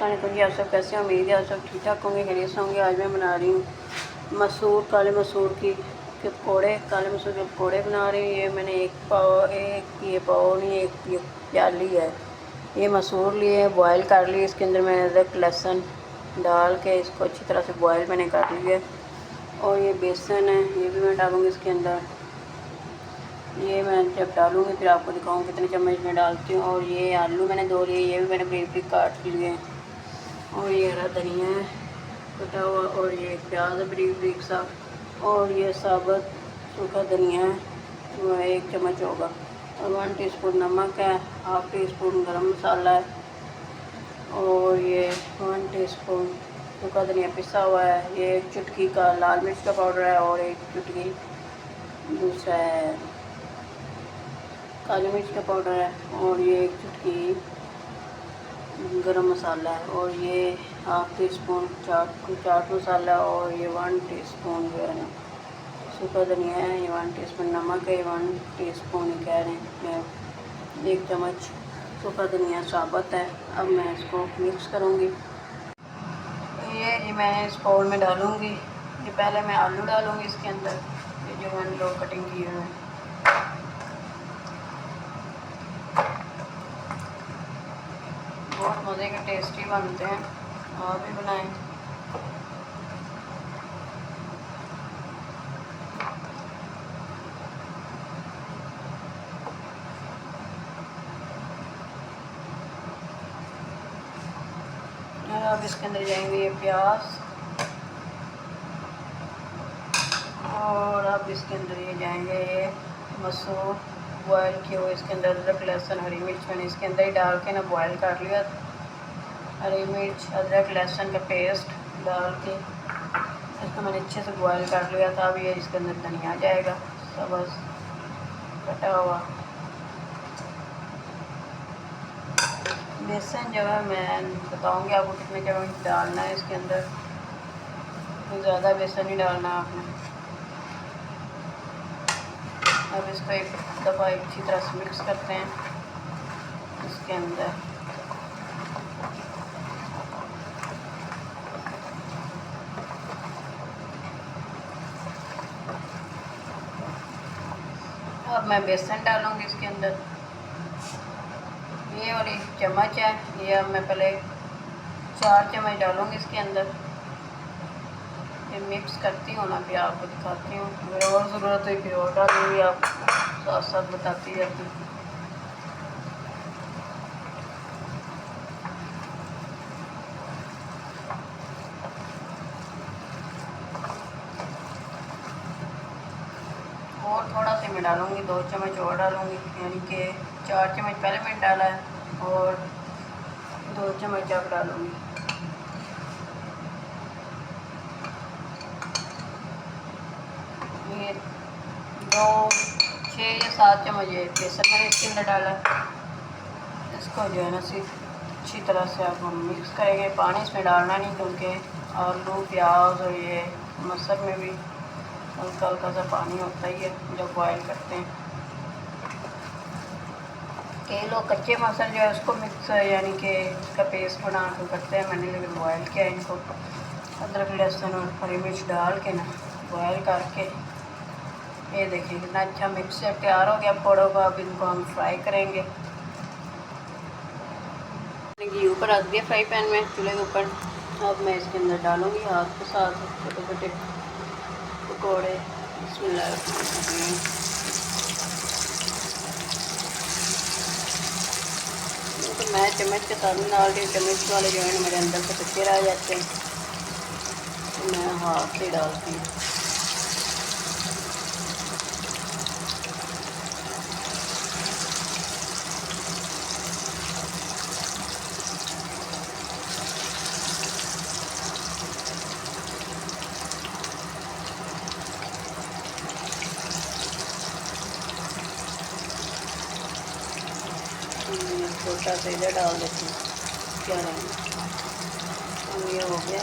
जी आप सब कैसे हैं? उम्मीद है आप सब ठीक ठाक होंगे, खैरियत से होंगे। आज मैं बना रही हूँ काले मसूर के पकौड़े। काले मसूर के पकौड़े बना रही हूँ। ये मैंने एक ये पाव नहीं, एक ये प्याली है। ये मसूर लिए बॉयल कर लिए। इसके अंदर मैंने अदरक लहसुन डाल के इसको अच्छी तरह से बॉयल मैंने कर लिया। और ये बेसन है, ये भी मैं डालूँगी इसके अंदर। ये मैं जब डालूँगी फिर आपको दिखाऊँ कितने चम्मच में डालती हूँ। और ये आलू मैंने धो लिए, ये भी मैंने ब्रीक ब्रीक काट लिए। और ये हरा धनिया है कटा हुआ, और ये प्याज है ब्रीक ब्रीक सा, और ये साबुत सूखा धनिया है, वो 1 चम्मच होगा। और 1 टीस्पून नमक है, हाफ़ टी स्पून गरम मसाला है, और ये 1 टीस्पून सूखा धनिया पिसा हुआ है। ये 1 चुटकी का लाल मिर्च का पाउडर है, और 1 चुटकी दूसरा है काली मिर्च का पाउडर है, और ये 1 चुटकी गरम मसाला है, और ये half tea spoon chaat masala, और ये 1 टीस्पून जो है ना सूखा धनिया है, ये 1 टीस्पून नमक है, 1 टीस्पून कह रहे हैं, 1 चम्मच सूखा धनिया साबुत है। अब मैं इसको मिक्स करूँगी। ये मैं इस बाउल में डालूँगी। ये पहले मैं आलू डालूँगी इसके अंदर, ये जो मैंने लो कटिंग किए हुए हैं। बहुत मज़े के टेस्टी बनते हैं, आप भी बनाएं। अब इसके अंदर जाएंगे ये प्याज, और अब इसके अंदर ये जाएंगे ये मसूर बॉयल किए हुए। इसके अंदर अदरक लहसुन हरी मिर्च मैंने इसके अंदर ही डाल के ना बॉयल कर लिया। हरी मिर्च अदरक लहसुन का पेस्ट डाल के इसको मैंने अच्छे से बॉयल कर लिया था। अब ये इसके अंदर धनिया जाएगा सब्ज़ कटा हुआ। बेसन जो है मैं बताऊंगी आपको कितने चम्मच डालना है इसके अंदर, तो ज़्यादा बेसन नहीं डालना आपने। अब इसको एक दफ़ा अच्छी तरह से मिक्स करते हैं इसके अंदर। अब मैं बेसन डालूँगी इसके अंदर। ये वाली चम्मच है, ये अब मैं पहले 4 चम्मच डालूँगी इसके अंदर। फिर मिक्स करती हूँ ना, फिर आपको दिखाती हूँ। अगर और ज़रूरत है फिर और डालूँगी, आप साथ साथ बताती जाती हूँ। और थोड़ा सा मैं डालूँगी, 2 चम्मच और डालूँगी, यानी कि 4 चम्मच पहले मैंने डाला है और 2 चम्मच अब डालूँगी। ये 6 या 7 चम्मच बेसन मैंने इसके अंदर डाला। इसको जो है ना अच्छी तरह से आप हम मिक्स करेंगे। पानी इसमें डालना नहीं, क्योंकि आलू प्याज और ये मसूर में भी हल्का हल्का सा पानी होता ही है जब बॉयल करते हैं। कई लोग कच्चे मसूर जो है उसको मिक्स यानी कि इसका पेस्ट बना कर करते हैं। मैंने लेकिन बॉयल किया है इनको अदरक लहसुन और हरी मिर्च डाल के ना बॉयल करके। ये देखिए कितना अच्छा मिक्सचर तैयार हो गया पकौड़ों का। अब इनको हम फ्राई करेंगे। घी ऊपर रख दिया फ्राई पैन में चूल्हे के ऊपर। अब मैं इसके अंदर डालूँगी हाथ के साथ छोटे छोटे पकौड़े। बिस्मिल्लाह। तो मैं चम्मच के साथ डाल रही हूँ, चम्मच वाले जो है मेरे अंदर से कच्चे रह जाते हैं, तो मैं हाथ से डालती हूँ। छोटा सा इधर डाल देती हूँ, क्या रहेगा। अब ये हो गया,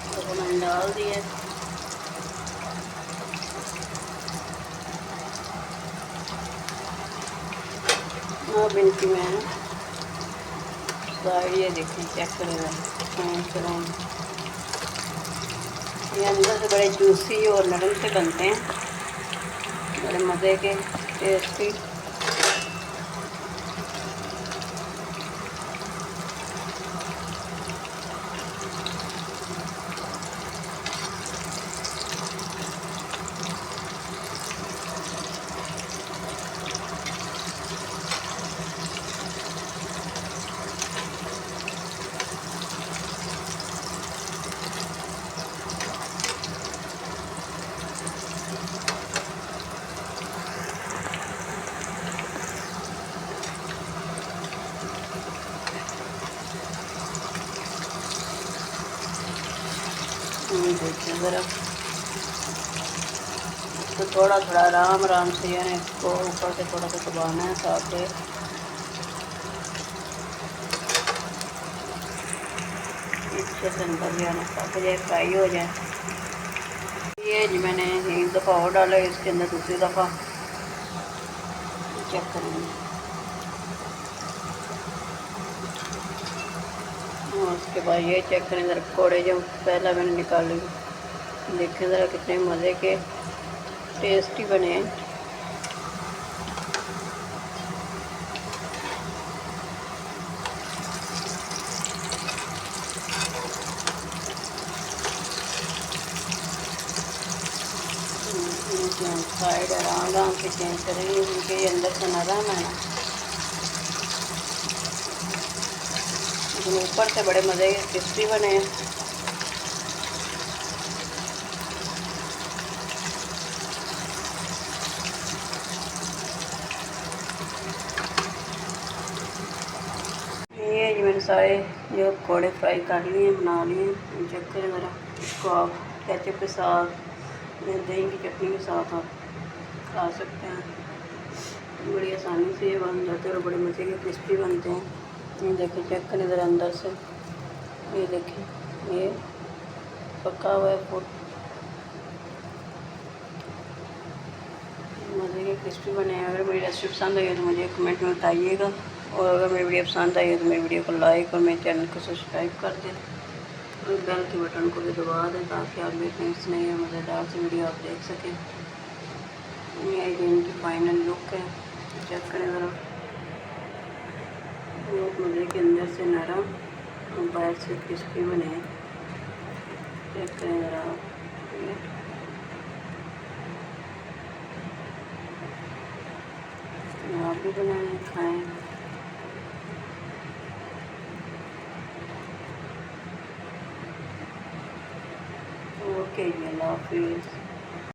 तो मैंने डाल दिया। अब इनकी मैं साइड ये देखिए, चेक करेगा ये अंदर से बड़े जूसी और नरम से बनते हैं, बड़े मज़े के, टेस्टी। देखिए ज़रा, तो थोड़ा थोड़ा आराम आराम से यानी इसको ऊपर से थोड़ा सा दबाना है ताकि अच्छे से अंदर जाना, ताकि ये फ्राई हो जाए। ये जी मैंने एक दफ़ा और डाला है, इसके अंदर दूसरी दफ़ा चेक करेंगे। और उसके बाद ये चेक करें ज़रा पकौड़े जो पहला मैंने निकाले, देखें ज़रा कितने मज़े के टेस्टी बने हैं। साइड आराम से चेंज करेंगे क्योंकि ये अंदर से नरम है ना, लेकिन ऊपर से बड़े मज़े के क्रिस्पी बने हैं। ये जी मैंने सारे जो पकौड़े फ्राई कर लिए, बना लिए। चेक करें ज़रा, इसको आप केचप के साथ या दही की चटनी के साथ आप खा सकते हैं। बड़ी आसानी से ये बन जाते हैं और बड़े मज़े के क्रिस्पी बनते हैं। ये देखिए, चेक करें ज़रा अंदर से, ये देखिए ये पका हुआ है फूड, मज़े के क्रिस्पी बने हैं। अगर मेरी रेसिपी पसंद आई है तो मुझे कमेंट में बताइएगा, और अगर मेरी वीडियो पसंद आई है तो मेरी वीडियो को लाइक और मेरे चैनल को सब्सक्राइब कर दें और बेल के बटन को भी दबा दें ताकि आप मेरे फ्रेंड्स नई और मज़ेदार से वीडियो आप देख सकें। ये इनकी फाइनल लुक है, चेक करें ज़रा, बहुत मज़े के अंदर से नरम और बाहर से क्रिस्पी बने हैं। चेक करें ज़रा आप भी बनाएं, खाएं। ओके जी, अल्लाह हाफिज़।